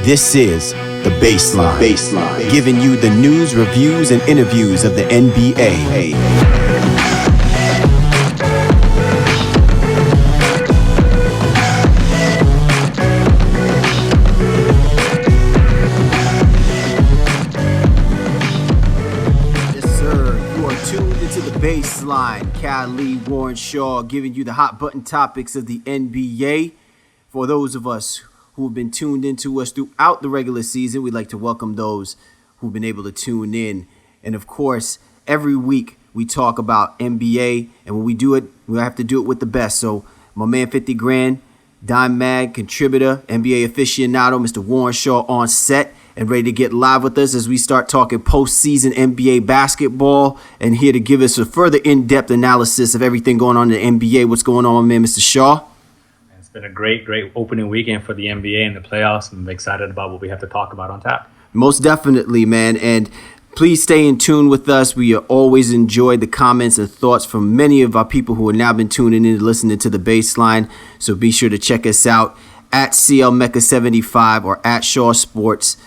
This is The Baseline, giving you the news, reviews, and interviews of the NBA. Baseline, Cal Lee, Warren Shaw, giving you the hot button topics of the NBA. For those of us who have been tuned into us throughout the regular season, we'd like to welcome those who've been able to tune in. And of course, every week we talk about NBA, and when we do it, we have to do it with the best. So my man 50 Grand, Dime Mag contributor, NBA aficionado, Mr. Warren Shaw on set and ready to get live with us as we start talking postseason NBA basketball, and here to give us a further in-depth analysis of everything going on in the NBA. What's going on, man, Mr. Shaw? It's been a great opening weekend for the NBA and the playoffs. I'm excited about what we have to talk about on tap. Most definitely, man. And please stay in tune with us. We always enjoy the comments and thoughts from many of our people who have now been tuning in and listening to the Baseline. So be sure to check us out at CLMecca75 or at Shaw Sports.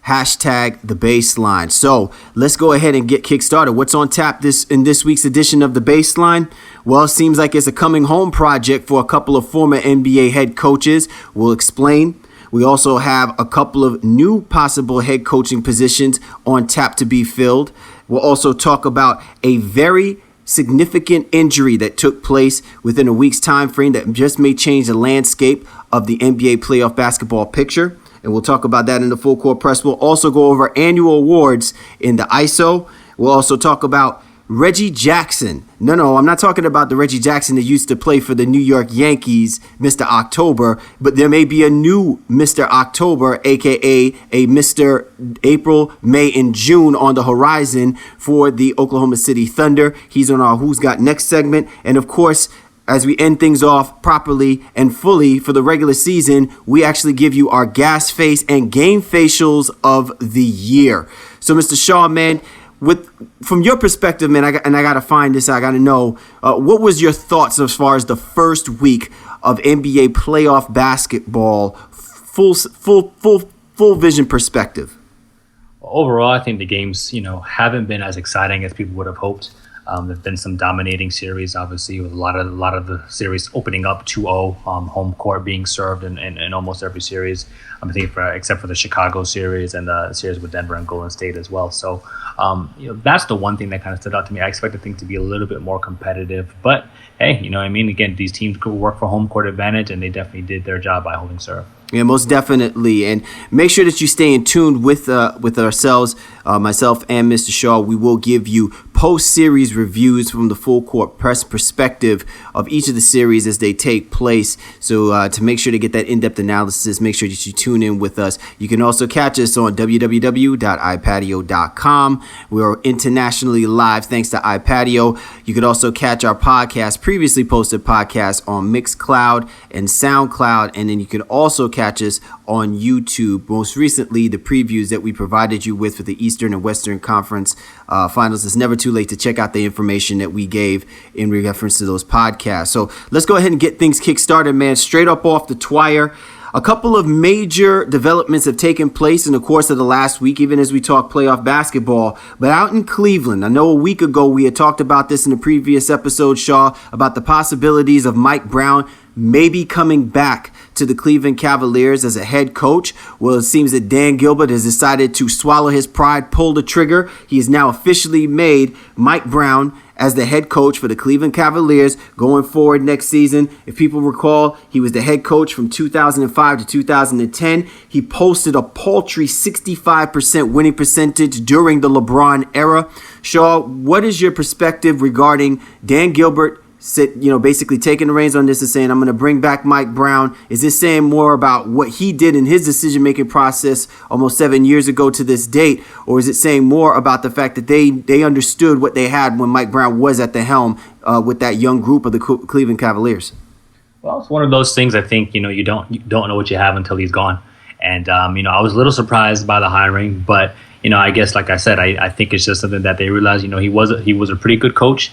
Hashtag The Baseline. So let's go ahead and get kick-started. What's on tap in this week's edition of The Baseline? Well, it seems like it's a coming home project for a couple of former NBA head coaches. We'll explain. We also have a couple of new possible head coaching positions on tap to be filled. We'll also talk about a very significant injury that took place within a week's time frame that just may change the landscape of the NBA playoff basketball picture. And we'll talk about that in the Full Court Press. We'll also go over annual awards in the ISO. We'll also talk about Reggie Jackson. No, I'm not talking about the Reggie Jackson that used to play for the New York Yankees, Mr. October. But there may be a new Mr. October, a.k.a. a Mr. April, May, and June on the horizon for the Oklahoma City Thunder. He's on our Who's Got Next segment. And, of course, as we end things off properly and fully for the regular season, we actually give you our GasFace and GameFacials of the year. So, Mr. Shaw, man, from your perspective, man, I got to find this. I got to know, what was your thoughts as far as the first week of NBA playoff basketball, full vision perspective? Overall, I think the games, haven't been as exciting as people would have hoped. There've been some dominating series, obviously, with a lot of the series opening up 2-0, home court being served in almost every series. I think except for the Chicago series and the series with Denver and Golden State as well. So, that's the one thing that kind of stood out to me. I expected things to be a little bit more competitive, but hey, again, these teams could work for home court advantage, and they definitely did their job by holding serve. Yeah, most definitely. And make sure that you stay in tune with ourselves, myself and Mr. Shaw. We will give you post-series reviews from the Full Court Press perspective of each of the series as they take place. So to make sure to get that in-depth analysis, make sure that you tune in with us. You can also catch us on www.ipatio.com. We are internationally live thanks to iPatio. You can also catch our podcast, previously posted podcasts, on Mixcloud and SoundCloud. And then you can also catch us on YouTube. Most recently, the previews that we provided you with for the Eastern and Western Conference finals. It's never too late to check out the information that we gave in reference to those podcasts. So let's go ahead and get things kick-started, man. Straight up off the twire. A couple of major developments have taken place in the course of the last week, even as we talk playoff basketball. But out in Cleveland, I know a week ago we had talked about this in the previous episode, Shaw, about the possibilities of Mike Brown maybe coming back to the Cleveland Cavaliers as a head coach. Well, it seems that Dan Gilbert has decided to swallow his pride, pull the trigger. He has now officially made Mike Brown as the head coach for the Cleveland Cavaliers going forward next season. If people recall, he was the head coach from 2005 to 2010. He posted a paltry 65% winning percentage during the LeBron era. Shaw, what is your perspective regarding Dan Gilbert basically taking the reins on this and saying, I'm going to bring back Mike Brown? Is this saying more about what he did in his decision-making process almost 7 years ago to this date? Or is it saying more about the fact that they understood what they had when Mike Brown was at the helm with that young group of the Cleveland Cavaliers? Well, it's one of those things. I think, you don't know what you have until he's gone. And, I was a little surprised by the hiring, but, I guess, like I said, I think it's just something that they realized, he was a pretty good coach.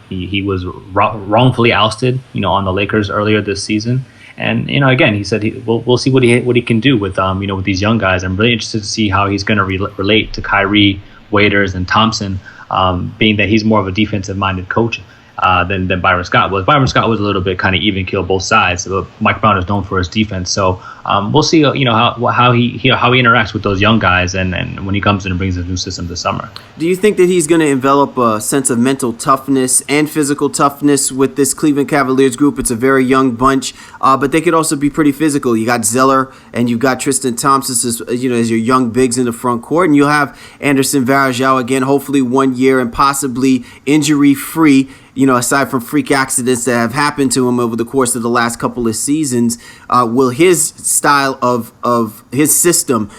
He was wrongfully ousted, on the Lakers earlier this season. And again, he said we'll see what he can do with with these young guys. I'm really interested to see how he's going to relate to Kyrie, Waiters, and Thompson, being that he's more of a defensive-minded coach than Byron Scott was. Byron Scott was a little bit kind of even keel both sides. But Mike Brown is known for his defense, so we'll see. How he interacts with those young guys, and when he comes in and brings a new system this summer. Do you think that he's going to envelop a sense of mental toughness and physical toughness with this Cleveland Cavaliers group? It's a very young bunch, but they could also be pretty physical. You got Zeller and you've got Tristan Thompson as your young bigs in the front court, and you'll have Anderson Varejao again, hopefully 1 year and possibly injury-free. Aside from freak accidents that have happened to him over the course of the last couple of seasons, will his style of his system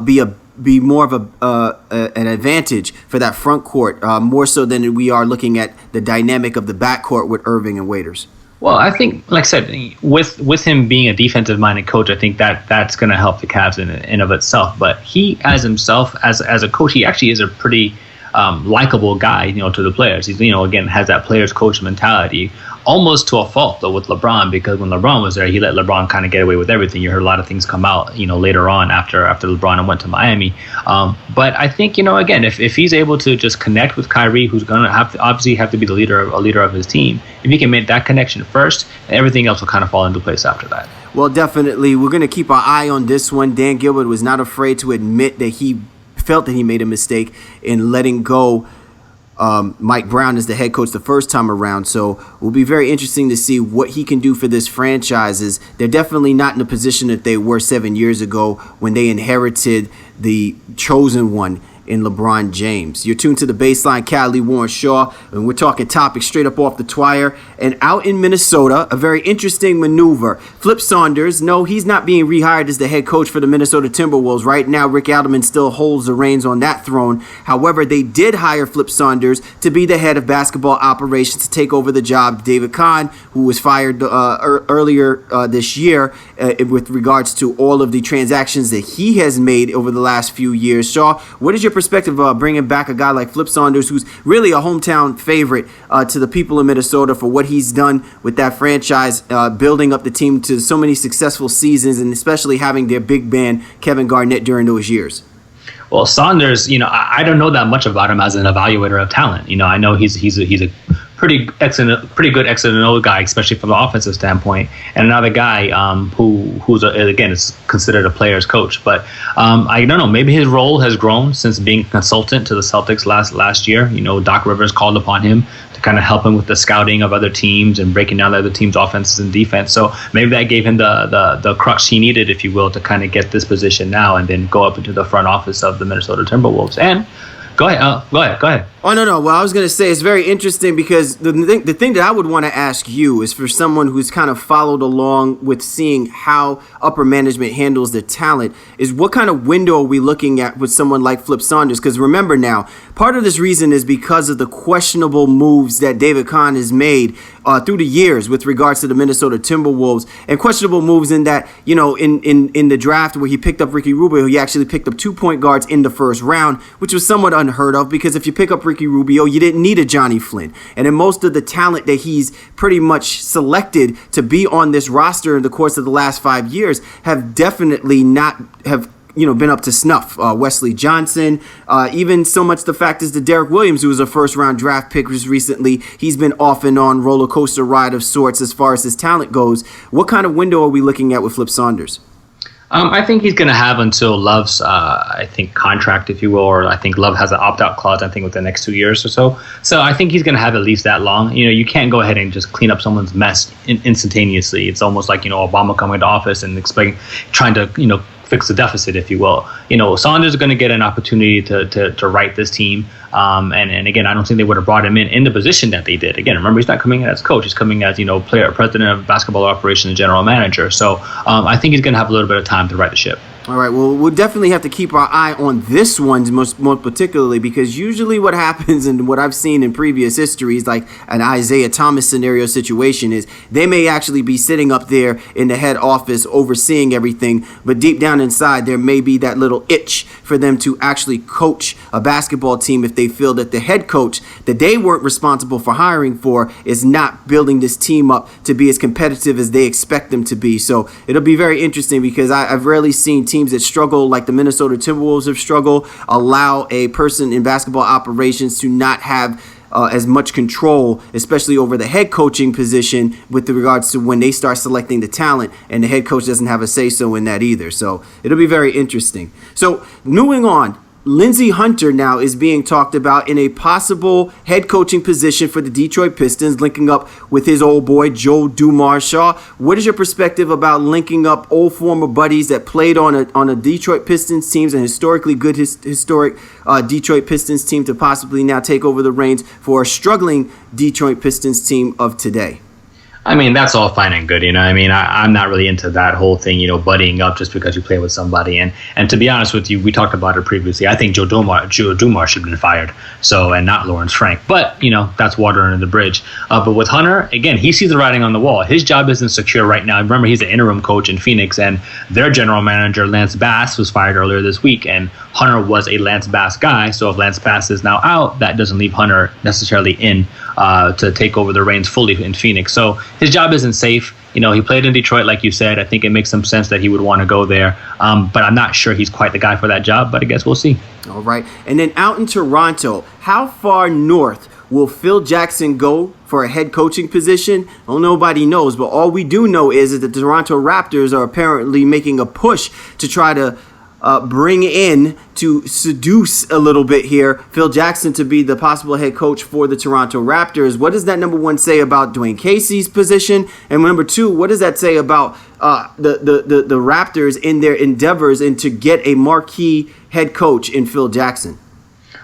be more of an advantage for that front court, more so than we are looking at the dynamic of the backcourt with Irving and Waiters? Well, I think, like I said, with him being a defensive-minded coach, I think that's going to help the Cavs in of itself. But he, as himself, as a coach, he actually is a pretty likable guy, to the players. He's, again, has that players coach mentality, almost to a fault though with LeBron, because when LeBron was there, he let LeBron kind of get away with everything. You heard a lot of things come out, later on after LeBron went to Miami. But I think, again, if he's able to just connect with Kyrie, who's going to obviously have to be a leader of his team, if he can make that connection first, everything else will kind of fall into place after that. Well, definitely, we're going to keep our eye on this one. Dan Gilbert was not afraid to admit that he felt that he made a mistake in letting go Mike Brown as the head coach the first time around. So it will be very interesting to see what he can do for this franchise. They're definitely not in the position that they were 7 years ago when they inherited the chosen one in LeBron James. You're tuned to the Baseline, Cali Warren Shaw, and we're talking topics straight up off the twire. And out in Minnesota, a very interesting maneuver. Flip Saunders, no, he's not being rehired as the head coach for the Minnesota Timberwolves. Right now, Rick Adelman still holds the reins on that throne. However, they did hire Flip Saunders to be the head of basketball operations to take over the job of David Kahn, who was fired earlier this year with regards to all of the transactions that he has made over the last few years. Shaw, what is your perspective of bringing back a guy like Flip Saunders, who's really a hometown favorite to the people in Minnesota for what he's done with that franchise, building up the team to so many successful seasons, and especially having their big man Kevin Garnett during those years? Well, Saunders, I don't know that much about him as an evaluator of talent. I know he's a pretty good X and O guy, especially from the offensive standpoint, and another guy who's again is considered a player's coach. But I don't know, maybe his role has grown since being a consultant to the Celtics last year. Doc Rivers called upon him to kind of help him with the scouting of other teams and breaking down the other teams' offenses and defense. So maybe that gave him the crux he needed, if you will, to kind of get this position now and then go up into the front office of the Minnesota Timberwolves. And Go ahead. Oh, no. Well, I was going to say it's very interesting because the thing that I would want to ask you is for someone who's kind of followed along with seeing how upper management handles their talent is what kind of window are we looking at with someone like Flip Saunders? Because remember now, part of this reason is because of the questionable moves that David Kahn has made through the years with regards to the Minnesota Timberwolves, and questionable moves in that, in the draft where he picked up Ricky Rubio, he actually picked up 2 point guards in the first round, which was somewhat unheard of because if you pick up Ricky Rubio, you didn't need a Johnny Flynn. And then most of the talent that he's pretty much selected to be on this roster in the course of the last 5 years have definitely not been up to snuff. Wesley Johnson, even so much the fact is that Derek Williams, who was a first-round draft pick just recently, he's been off and on roller coaster ride of sorts as far as his talent goes. What kind of window are we looking at with Flip Saunders? I think he's going to have until Love's, contract, if you will, or I think Love has an opt-out clause, within the next 2 years or so. So I think he's going to have at least that long. You can't go ahead and just clean up someone's mess instantaneously. It's almost like, Obama coming to office and trying to, fix the deficit, if you will. Saunders is going to get an opportunity to right this team. And again, I don't think they would have brought him in the position that they did. Again, remember, he's not coming in as coach. He's coming as, president of basketball operations and general manager. So I think he's going to have a little bit of time to right the ship. All right, well, we'll definitely have to keep our eye on this one more particularly, because usually what happens and what I've seen in previous histories, like an Isaiah Thomas scenario situation, is they may actually be sitting up there in the head office overseeing everything, but deep down inside there may be that little itch for them to actually coach a basketball team if they feel that the head coach that they weren't responsible for hiring for is not building this team up to be as competitive as they expect them to be. So it'll be very interesting, because I've rarely seen teams that struggle like the Minnesota Timberwolves have struggled allow a person in basketball operations to not have as much control, especially over the head coaching position, with regards to when they start selecting the talent, and the head coach doesn't have a say-so in that either. So it'll be very interesting. So moving on, Lindsey Hunter now is being talked about in a possible head coaching position for the Detroit Pistons, linking up with his old boy, Joe Dumars. What is your perspective about linking up old former buddies that played on a Detroit Pistons teams, and historically good historic Detroit Pistons team, to possibly now take over the reins for a struggling Detroit Pistons team of today? I mean, that's all fine and good, I mean, I'm not really into that whole thing, buddying up just because you play with somebody. And to be honest with you, we talked about it previously. I think Joe Dumars should have been fired, and not Lawrence Frank. But, that's water under the bridge. But with Hunter, again, he sees the writing on the wall. His job isn't secure right now. Remember, he's the interim coach in Phoenix, and their general manager, Lance Bass, was fired earlier this week. And Hunter was a Lance Bass guy. So if Lance Bass is now out, that doesn't leave Hunter necessarily in to take over the reins fully in Phoenix. So his job isn't safe. He played in Detroit, like you said. I think it makes some sense that he would want to go there. But I'm not sure he's quite the guy for that job, but I guess we'll see. All right. And then out in Toronto, how far north will Phil Jackson go for a head coaching position? Well, nobody knows, but all we do know is that the Toronto Raptors are apparently making a push to try to bring in, to seduce a little bit here, Phil Jackson to be the possible head coach for the Toronto Raptors. What does that, number one, say about Dwayne Casey's position? And number two, what does that say about the Raptors in their endeavors and to get a marquee head coach in Phil Jackson?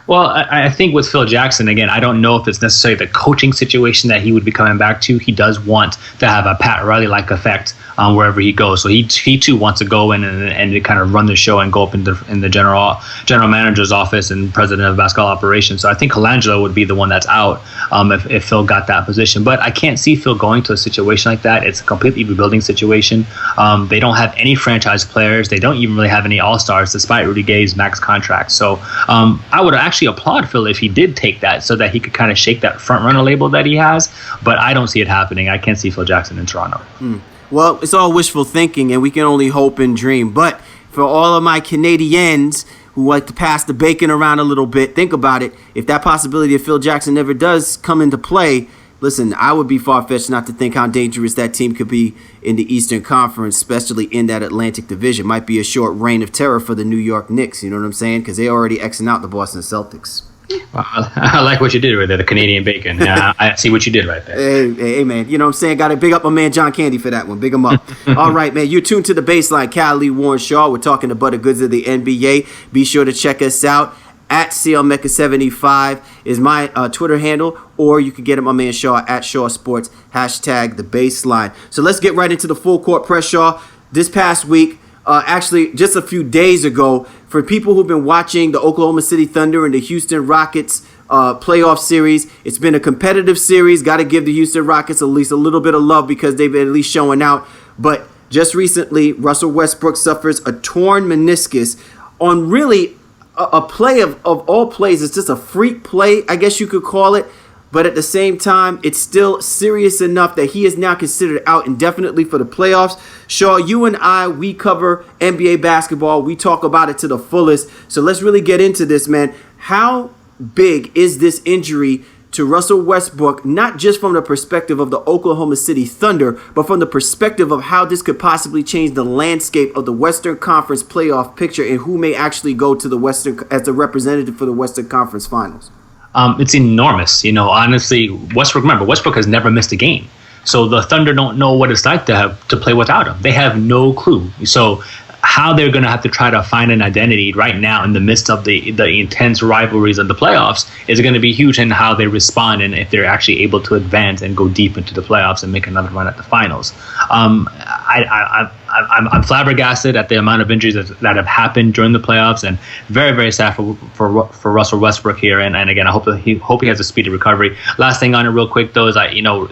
Well, I think with Phil Jackson, again, I don't know if it's necessarily the coaching situation that he would be coming back to. He does want to have a Pat Riley-like effect wherever he goes. So he too wants to go in and to kind of run the show and go up in the general manager's office and president of basketball operations. So I think Colangelo would be the one that's out if Phil got that position. But I can't see Phil going to a situation like that. It's a completely rebuilding situation. They don't have any franchise players. They don't even really have any all-stars, despite Rudy Gay's max contract. So I would actually applaud Phil if he did take that, so that he could kind of shake that front runner label that he has. But I don't see it happening. I can't see Phil Jackson in Toronto. Well, it's all wishful thinking, and we can only hope and dream. But for all of my Canadians who like to pass the bacon around a little bit, think about it. If that possibility of Phil Jackson never does come into play, listen, I would be far-fetched not to think how dangerous that team could be in the Eastern Conference, especially in that Atlantic Division. Might be a short reign of terror for the New York Knicks, you know what I'm saying? Because they're already Xing out the Boston Celtics. Well, I like what you did right there, the Canadian bacon. Yeah, I see what you did right there. Hey, man, you know what I'm saying? Got to big up my man John Candy for that one. Big him up. All right, man, you're tuned to The Baseline. Cali Warren Shaw. We're talking about the goods of the NBA. Be sure to check us out. At CLMecca75 is my Twitter handle, or you can get it, my man Shaw, at Shaw Sports, hashtag The Baseline. So let's get right into the full court press, Shaw. This past week, actually just a few days ago, for people who've been watching the Oklahoma City Thunder and the Houston Rockets playoff series, it's been a competitive series. Got to give the Houston Rockets at least a little bit of love because they've been at least showing out. But just recently, Russell Westbrook suffers a torn meniscus on really a play of all plays. It's just a freak play, I guess you could call it. But at the same time, it's still serious enough that he is now considered out indefinitely for the playoffs. Shaw, you and I, we cover NBA basketball. We talk about it to the fullest. So let's really get into this, man. How big is this injury to Russell Westbrook, not just from the perspective of the Oklahoma City Thunder, but from the perspective of how this could possibly change the landscape of the Western Conference playoff picture and who may actually go to the Western as the representative for the Western Conference Finals? It's enormous. Honestly, Westbrook has never missed a game. So the Thunder don't know what it's like to play without him. They have no clue. So how they're going to have to try to find an identity right now in the midst of the intense rivalries of the playoffs is going to be huge in how they respond and if they're actually able to advance and go deep into the playoffs and make another run at the finals. I'm flabbergasted at the amount of injuries that have happened during the playoffs, and very, very sad for Russell Westbrook here. And again, I hope he has a speedy recovery. Last thing on it, real quick though, is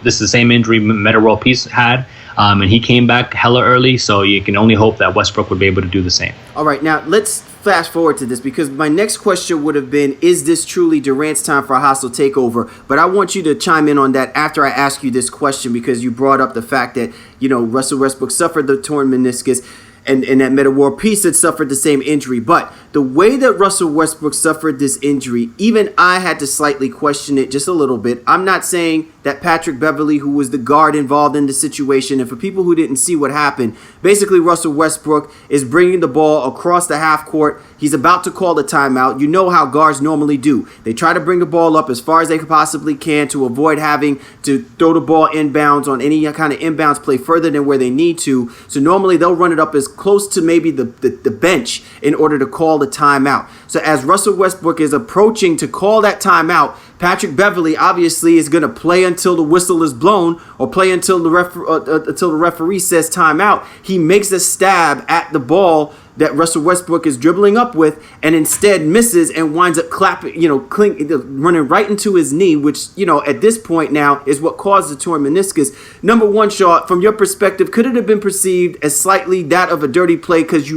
this is the same injury Metta World Peace had, and he came back hella early. So you can only hope that Westbrook would be able to do the same. All right, now let's fast forward to this, because my next question would have been, is this truly Durant's time for a hostile takeover? But I want you to chime in on that after I ask you this question, because you brought up the fact that, Russell Westbrook suffered the torn meniscus and that Metta World Peace had suffered the same injury. But the way that Russell Westbrook suffered this injury, even I had to slightly question it just a little bit. I'm not saying that Patrick Beverley, who was the guard involved in the situation, and for people who didn't see what happened, basically Russell Westbrook is bringing the ball across the half court. He's about to call the timeout. You know how guards normally do. They try to bring the ball up as far as they possibly can to avoid having to throw the ball inbounds on any kind of inbounds play further than where they need to. So normally they'll run it up as close to maybe the bench in order to call the timeout. So as Russell Westbrook is approaching to call that timeout, Patrick Beverley obviously is going to play until the whistle is blown, or play until the referee says timeout. He makes a stab at the ball that Russell Westbrook is dribbling up with, and instead misses and winds up running right into his knee, which, at this point now is what caused the torn meniscus. Number one, Shaw, from your perspective, could it have been perceived as slightly that of a dirty play? Because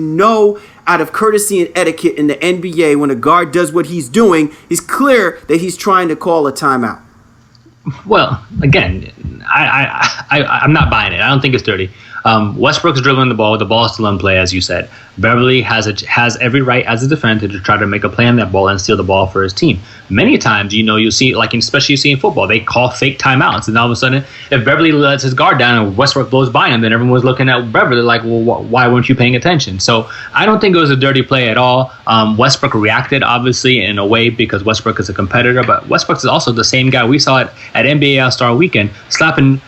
out of courtesy and etiquette in the NBA, when a guard does what he's doing, it's clear that he's trying to call a timeout. Well, again, I'm not buying it. I don't think it's dirty. Westbrook's dribbling the ball. The ball is still in play, as you said. Beverley has every right as a defender to try to make a play on that ball and steal the ball for his team. Many times, you see, especially you see in football, they call fake timeouts, and all of a sudden, if Beverley lets his guard down and Westbrook blows by him, then everyone's looking at Beverley like, well, why weren't you paying attention? So I don't think it was a dirty play at all. Westbrook reacted, obviously, in a way, because Westbrook is a competitor, but Westbrook is also the same guy we saw at NBA All-Star Weekend, slapping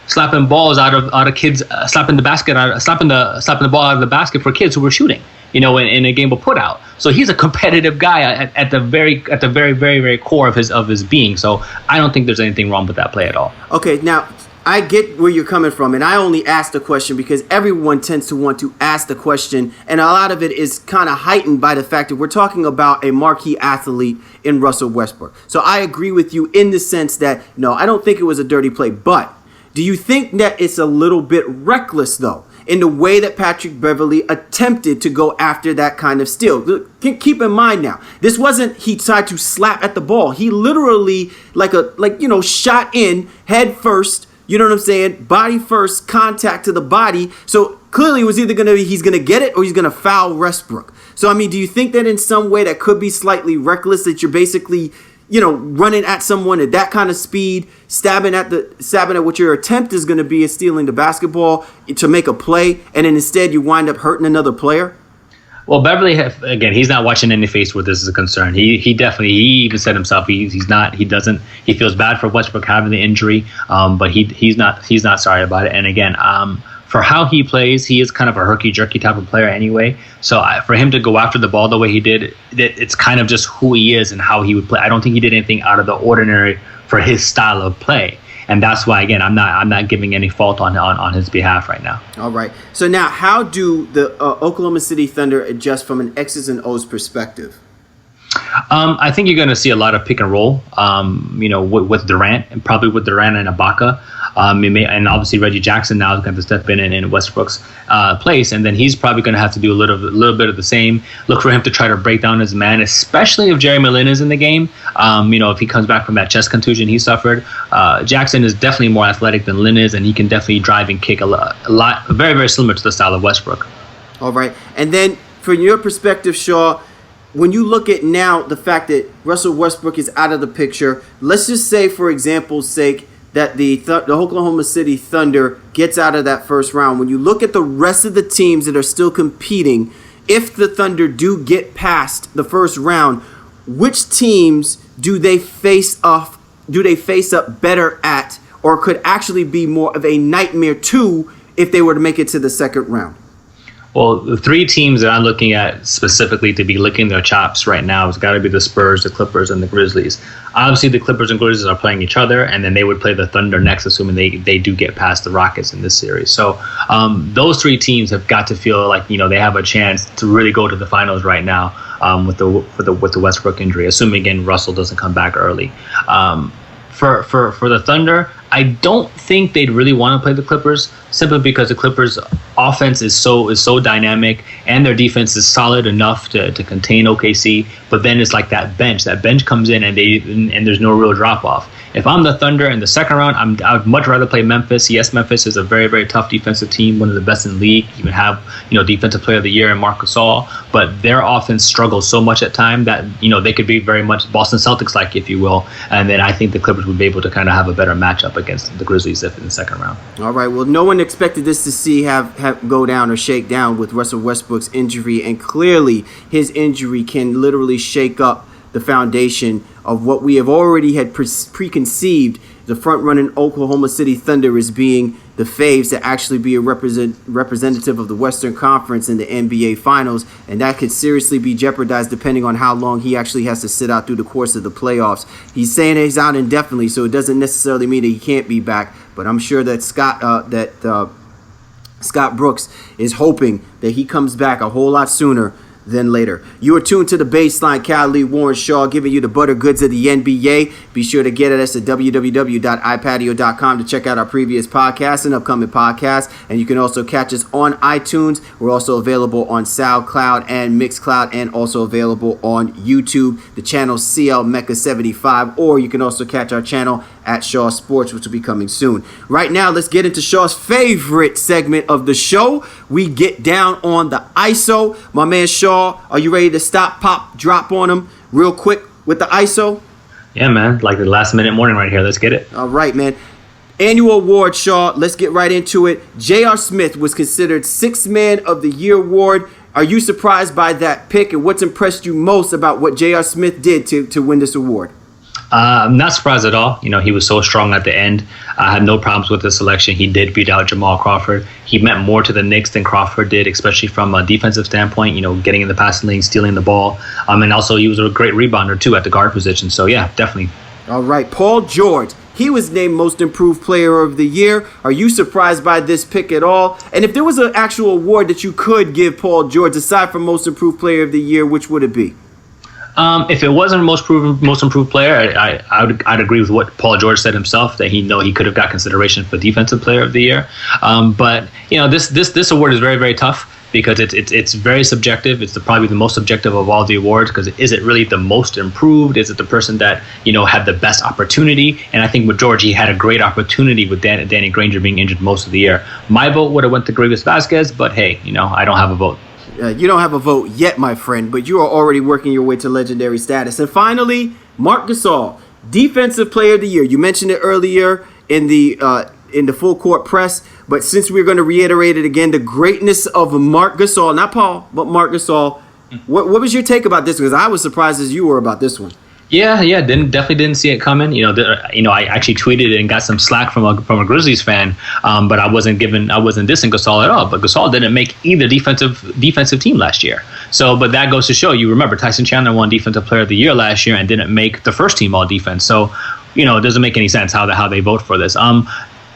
balls out of kids, slapping the ball out of the basket for kids who were shooting, in a game of put out. So he's a competitive guy at the very, very, very core of his being. So I don't think there's anything wrong with that play at all. Okay, now I get where you're coming from, and I only asked the question because everyone tends to want to ask the question, and a lot of it is kind of heightened by the fact that we're talking about a marquee athlete in Russell Westbrook. So I agree with you in the sense that, no, I don't think it was a dirty play, but do you think that it's a little bit reckless, though, in the way that Patrick Beverley attempted to go after that kind of steal? Keep in mind now, this wasn't he tried to slap at the ball. He literally shot in head first, you know what I'm saying? Body first, contact to the body. So clearly it was either going to be he's going to get it or he's going to foul Westbrook. So, I mean, do you think that in some way that could be slightly reckless, that you're basically, running at someone at that kind of speed, stabbing at what your attempt is going to be is stealing the basketball to make a play, and then instead you wind up hurting another player? Well, Beverley, again, he's not watching any face where this is a concern. He even said himself he feels bad for Westbrook having the injury, but he's not sorry about it. And again, for how he plays, he is kind of a herky-jerky type of player anyway. So for him to go after the ball the way he did, it's kind of just who he is and how he would play. I don't think he did anything out of the ordinary for his style of play. And that's why, again, I'm not giving any fault on his behalf right now. All right. So now, how do the Oklahoma City Thunder adjust from an X's and O's perspective? I think you're going to see a lot of pick and roll, with Durant, and probably with Durant and Ibaka. And obviously Reggie Jackson now is going to step in Westbrook's place, and then he's probably going to have to do a little bit of the same. Look for him to try to break down his man, especially if Jeremy Lin is in the game. If he comes back from that chest contusion he suffered. Jackson is definitely more athletic than Lin is, and he can definitely drive and kick a lot, very, very similar to the style of Westbrook. All right, and then from your perspective, Shaw, when you look at now the fact that Russell Westbrook is out of the picture, let's just say, for example's sake, that the Oklahoma City Thunder gets out of that first round. When you look at the rest of the teams that are still competing, if the Thunder do get past the first round, which teams do they face up better at, or could actually be more of a nightmare to if they were to make it to the second round? Well, the three teams that I'm looking at specifically to be licking their chops right now has got to be the Spurs, the Clippers, and the Grizzlies. Obviously, the Clippers and Grizzlies are playing each other, and then they would play the Thunder next, assuming they do get past the Rockets in this series. So those three teams have got to feel like they have a chance to really go to the finals right now with the Westbrook injury, assuming again Russell doesn't come back early. For the Thunder, I don't think they'd really want to play the Clippers simply because the Clippers' offense is so dynamic and their defense is solid enough to contain OKC. But then it's like that bench comes in and there's no real drop off. If I'm the Thunder in the second round, I'd much rather play Memphis. Yes, Memphis is a very, very tough defensive team, one of the best in the league. You even have Defensive Player of the Year in Marc Gasol, but their offense struggles so much at time that they could be very much Boston Celtics like, if you will. And then I think the Clippers would be able to kind of have a better matchup against the Grizzlies if in the second round. All right. Well, no one expected this to see have go down or shake down with Russell Westbrook's injury, and clearly his injury can literally shake up the foundation of what we have already had preconceived the front-running Oklahoma City Thunder as being the faves to actually be a representative of the Western Conference in the NBA Finals, and that could seriously be jeopardized depending on how long he actually has to sit out through the course of the playoffs. He's saying he's out indefinitely, so it doesn't necessarily mean that he can't be back, but I'm sure that Scott Brooks is hoping that he comes back a whole lot sooner than later. You are tuned to the Baseline. Cal Lee, Warren Shaw, giving you the butter goods of the NBA. Be sure to get at us at www.ipatio.com to check out our previous podcasts and upcoming podcasts. And you can also catch us on iTunes. We're also available on SoundCloud and Mixcloud, and also available on YouTube, the channel CL Mecca 75, or you can also catch our channel at Shaw Sports, which will be coming soon. Right now, let's get into Shaw's favorite segment of the show. We get down on the ISO. My man Shaw, are you ready to stop, pop, drop on him real quick with the ISO? Yeah, man. Like the last minute morning right here. Let's get it. All right, man. Annual award, Shaw. Let's get right into it. J.R. Smith was considered Sixth Man of the Year award. Are you surprised by that pick, and what's impressed you most about what J.R. Smith did to win this award? I'm not surprised at all. He was so strong at the end. I had no problems with the selection. He did beat out Jamal Crawford. He meant more to the Knicks than Crawford did, especially from a defensive standpoint, getting in the passing lane, stealing the ball. And also he was a great rebounder, too, at the guard position. So, yeah, definitely. All right. Paul George. He was named Most Improved Player of the Year. Are you surprised by this pick at all? And if there was an actual award that you could give Paul George, aside from Most Improved Player of the Year, which would it be? If it wasn't most improved player, I'd agree with what Paul George said himself, that he could have got consideration for Defensive Player of the Year. But this award is very, very tough because it's very subjective. It's probably the most subjective of all the awards, because is it really the most improved? Is it the person that had the best opportunity? And I think with George, he had a great opportunity with Danny Granger being injured most of the year. My vote would have went to Grigas Vasquez, but hey, I don't have a vote. You don't have a vote yet, my friend, but you are already working your way to legendary status. And finally, Marc Gasol, Defensive Player of the Year. You mentioned it earlier in the full court press, but since we're going to reiterate it again, the greatness of Marc Gasol, not Paul, but Marc Gasol. What was your take about this? Because I was surprised as you were about this one. Yeah, definitely didn't see it coming. I actually tweeted it and got some slack from a Grizzlies fan, but I wasn't dissing Gasol at all. But Gasol didn't make either defensive team last year. So, but that goes to show you. Remember, Tyson Chandler won Defensive Player of the Year last year and didn't make the first team All Defense. So, it doesn't make any sense how they vote for this.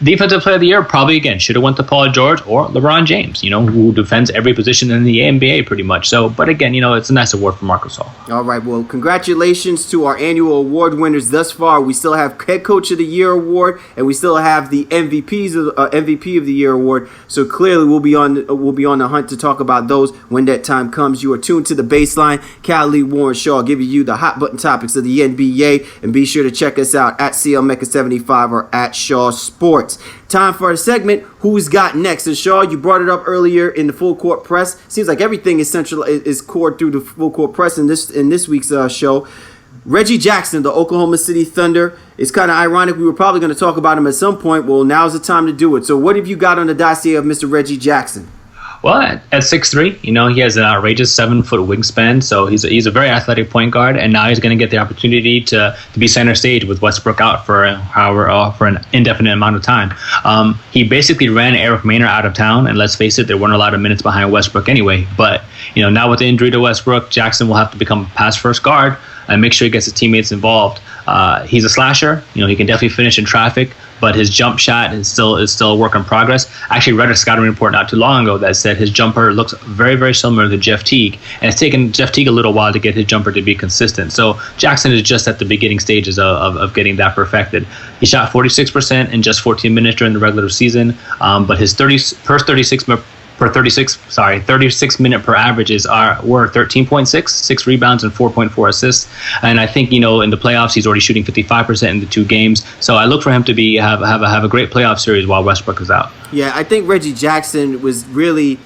Defensive Player of the Year probably, again, should have went to Paul George or LeBron James, who defends every position in the NBA pretty much. So, but again, it's a nice award for Marc Gasol. All right, well, congratulations to our annual award winners thus far. We still have Head Coach of the Year award, and we still have the MVP of the Year award. So clearly, we'll be on the hunt to talk about those when that time comes. You are tuned to the Baseline. Cal Lee, Warren Shaw, giving you the hot button topics of the NBA, and be sure to check us out at CL Mecca 75 or at Shaw Sports. Time for a segment, Who's Got Next? And Shaw, you brought it up earlier in the full court press. Seems like everything is cored through the full court press in this week's show. Reggie Jackson, the Oklahoma City Thunder. It's kind of ironic. We were probably going to talk about him at some point. Well, now's the time to do it. So what have you got on the dossier of Mr. Reggie Jackson? Well, at 6'3", he has an outrageous 7-foot wingspan, so he's a very athletic point guard, and now he's going to get the opportunity to be center stage with Westbrook out for an indefinite amount of time. He basically ran Eric Maynor out of town, and let's face it, there weren't a lot of minutes behind Westbrook anyway. But now with the injury to Westbrook, Jackson will have to become pass first guard and make sure he gets his teammates involved. He's a slasher. He can definitely finish in traffic, but his jump shot is still a work in progress. I actually read a scouting report not too long ago that said his jumper looks very, very similar to Jeff Teague, and it's taken Jeff Teague a little while to get his jumper to be consistent. So Jackson is just at the beginning stages of getting that perfected. He shot 46% in just 14 minutes during the regular season, but his 36 minute per averages were 13.6, 6 rebounds and 4.4 assists. And I think, in the playoffs, he's already shooting 55% in the 2 games. So I look for him to have a great playoff series while Westbrook is out. Yeah, I think Reggie Jackson was really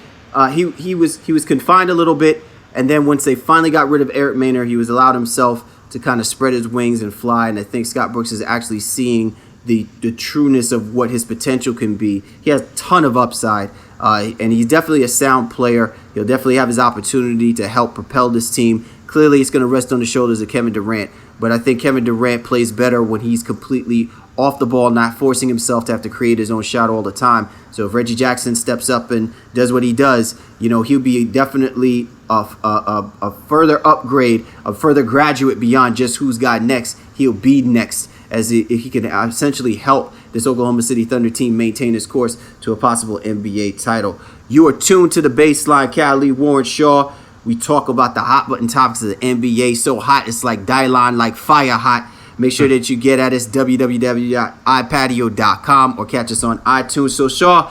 he was confined a little bit, and then once they finally got rid of Eric Maynor, he was allowed himself to kind of spread his wings and fly. And I think Scott Brooks is actually seeing the trueness of what his potential can be. He has a ton of upside. And he's definitely a sound player. He'll definitely have his opportunity to help propel this team. Clearly, it's going to rest on the shoulders of Kevin Durant. But I think Kevin Durant plays better when he's completely off the ball, not forcing himself to have to create his own shot all the time. So if Reggie Jackson steps up and does what he does, he'll be definitely a further upgrade, a further graduate beyond just who's got next. He'll be next, as if he can essentially help this Oklahoma City Thunder team maintain its course to a possible NBA title. You are tuned to the Baseline. Lee Warren Shaw. We talk about the hot button topics of the NBA. So hot, it's like Dylon, like fire hot. Make sure that you get at us, www.ipatio.com, or catch us on iTunes. So, Shaw,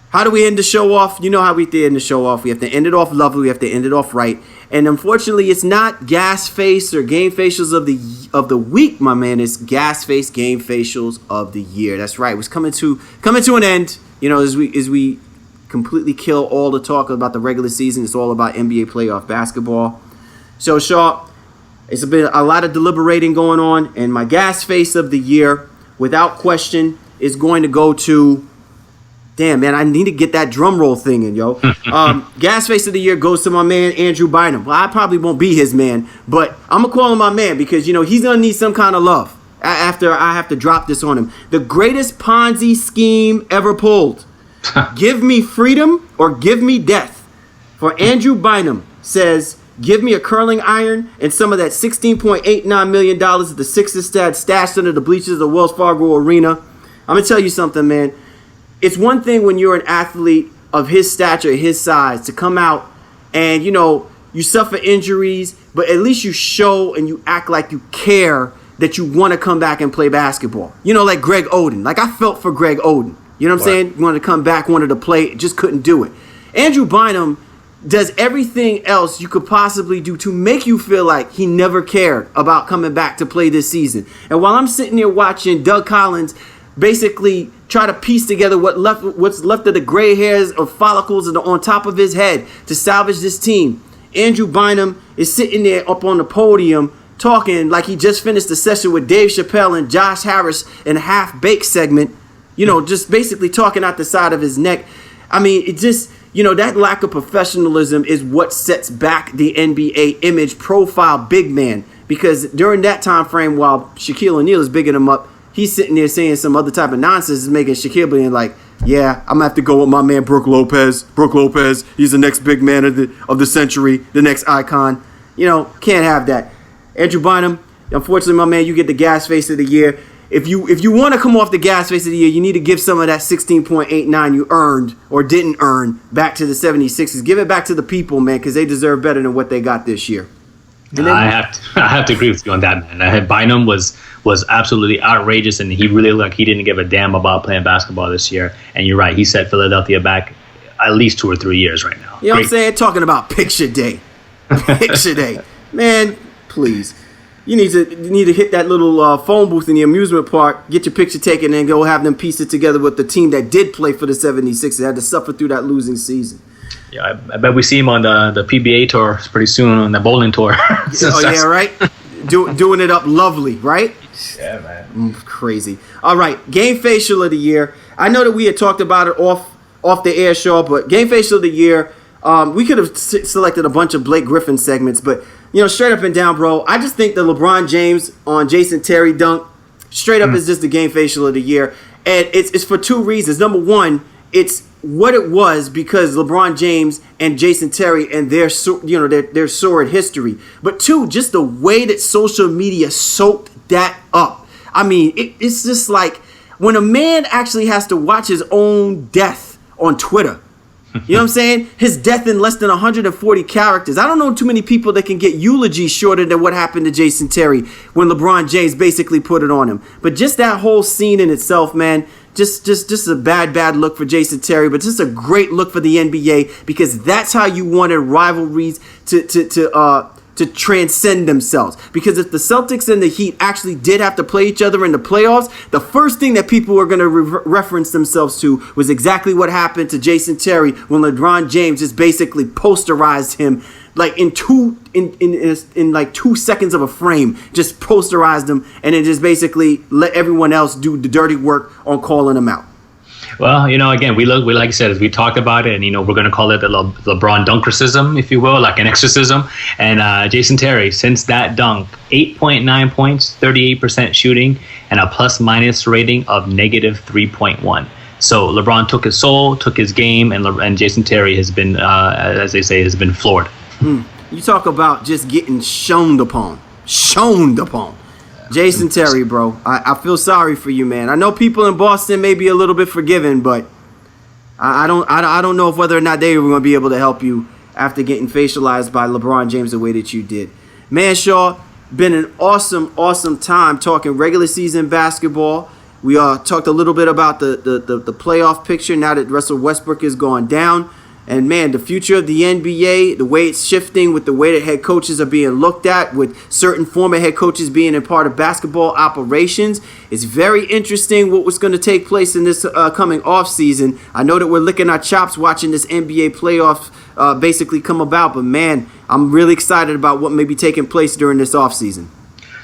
how do we end the show off? You know how we end the show off. We have to end it off lovely. We have to end it off right. And unfortunately, it's not GasFace or GameFacials of the week, my man. It's GasFace GameFacials of the year. That's right. It was coming to an end. As we completely kill all the talk about the regular season. It's all about NBA playoff basketball. So, Shaw, it's been a lot of deliberating going on, and my GasFace of the year, without question, is going to go to. Damn, man, I need to get that drum roll thing in, yo. GasFace of the year goes to my man, Andrew Bynum. Well, I probably won't be his man, but I'm going to call him my man because, he's going to need some kind of love after I have to drop this on him. The greatest Ponzi scheme ever pulled. Give me freedom or give me death. For Andrew Bynum says, give me a curling iron and some of that $16.89 million that the Sixers had stashed under the bleachers of the Wells Fargo Arena. I'm going to tell you something, man. It's one thing when you're an athlete of his stature, his size, to come out and, you suffer injuries, but at least you show and you act like you care that you want to come back and play basketball. Like Greg Oden. Like, I felt for Greg Oden. You know what I'm saying? Wanted to come back, wanted to play, just couldn't do it. Andrew Bynum does everything else you could possibly do to make you feel like he never cared about coming back to play this season. And while I'm sitting here watching Doug Collins basically try to piece together what's left of the gray hairs or follicles on top of his head to salvage this team, Andrew Bynum is sitting there up on the podium talking like he just finished a session with Dave Chappelle and Josh Harris in a half-baked segment, just basically talking out the side of his neck. I mean, it just, that lack of professionalism is what sets back the NBA image profile big man, because during that time frame while Shaquille O'Neal is bigging him up, he's sitting there saying some other type of nonsense, is making Shaquille being like, yeah, I'm going to have to go with my man Brook Lopez. Brook Lopez, he's the next big man of the century, the next icon. Can't have that. Andrew Bynum, unfortunately, my man, you get the GasFace of the year. If you want to come off the GasFace of the year, you need to give some of that 16.89 you earned or didn't earn back to the 76ers. Give it back to the people, man, because they deserve better than what they got this year. I have to agree with you on that, man. Bynum was absolutely outrageous, and he really looked like he didn't give a damn about playing basketball this year. And you're right, he set Philadelphia back at least 2 or 3 years right now. You know what I'm saying? Talking about picture day. Picture day. Man, please. You need to hit that little phone booth in the amusement park, get your picture taken, and go have them piece it together with the team that did play for the 76ers, had to suffer through that losing season. Yeah, I bet we see him on the PBA tour pretty soon, on the bowling tour. Yeah, right? Doing it up lovely, right? Yeah, man. Crazy. All right, Game Facial of the year. I know that we had talked about it off off the air, Shaw, but Game Facial of the Year, we could have selected a bunch of Blake Griffin segments, but, straight up and down, bro, I just think the LeBron James on Jason Terry dunk, straight up is just the Game Facial of the Year. And it's for two reasons. Number one, it's what it was because LeBron James and Jason Terry and their sordid history. But two, just the way that social media soaked that up. I mean, it's just like when a man actually has to watch his own death on Twitter. You know what I'm saying? His death in less than 140 characters. I don't know too many people that can get eulogies shorter than what happened to Jason Terry when LeBron James basically put it on him. But just that whole scene in itself, man, just a bad look for Jason Terry, but just a great look for the NBA because that's how you wanted rivalries to transcend themselves. Because if the Celtics and the Heat actually did have to play each other in the playoffs, the first thing that people were going to reference themselves to was exactly what happened to Jason Terry when LeBron James just basically posterized him like in 2 seconds of a frame, just posterized him and then just basically let everyone else do the dirty work on calling him out. Well, again, we like you said, as we talked about it, and we're going to call it the LeBron dunkercism, if you will, like an exorcism. And Jason Terry, since that dunk, 8.9 points, 38% shooting, and a plus-minus rating of -3.1. So LeBron took his soul, took his game, and Jason Terry has been, as they say, has been floored. You talk about just getting shoned upon. Jason Terry, bro, I feel sorry for you, man. I know people in Boston may be a little bit forgiving, but I don't know if whether or not they were going to be able to help you after getting facialized by LeBron James the way that you did. Man, Shaw, been an awesome time talking regular season basketball. We talked a little bit about the playoff picture now that Russell Westbrook is gone down. And, man, the future of the NBA, the way it's shifting with the way that head coaches are being looked at, with certain former head coaches being a part of basketball operations, it's very interesting what was going to take place in this coming offseason. I know that we're licking our chops watching this NBA playoff basically come about, but, man, I'm really excited about what may be taking place during this offseason.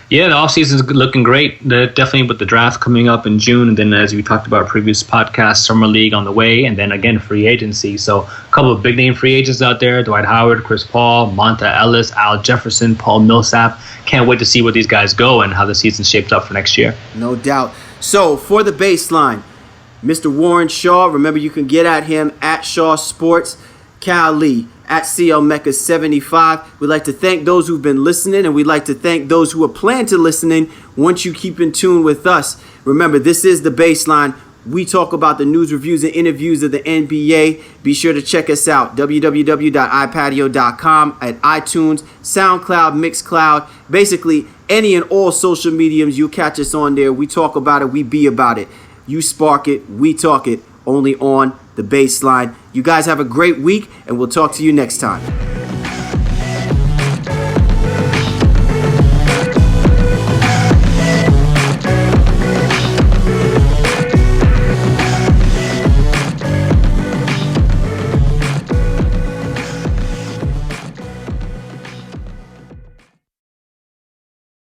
Yeah, the offseason is looking great. Definitely with the draft coming up in June. And then, as we talked about previous podcasts, Summer League on the way. And then, again, free agency. So a couple of big-name free agents out there. Dwight Howard, Chris Paul, Monta Ellis, Al Jefferson, Paul Millsap. Can't wait to see where these guys go and how the season's shaped up for next year. No doubt. So, for the baseline, Mr. Warren Shaw. Remember, you can get at him at Shaw Sports. Cal Lee at CL Mecca 75. We'd like to thank those who've been listening, and we'd like to thank those who are planning to listening once you keep in tune with us. Remember, this is the baseline. We talk about the news, reviews, and interviews of the NBA. Be sure to check us out, www.ipatio.com, at iTunes, SoundCloud, Mixcloud, basically any and all social mediums. You'll catch us on there. We talk about it. We be about it. You spark it. We talk it. Only on the baseline. You guys have a great week, and we'll talk to you next time.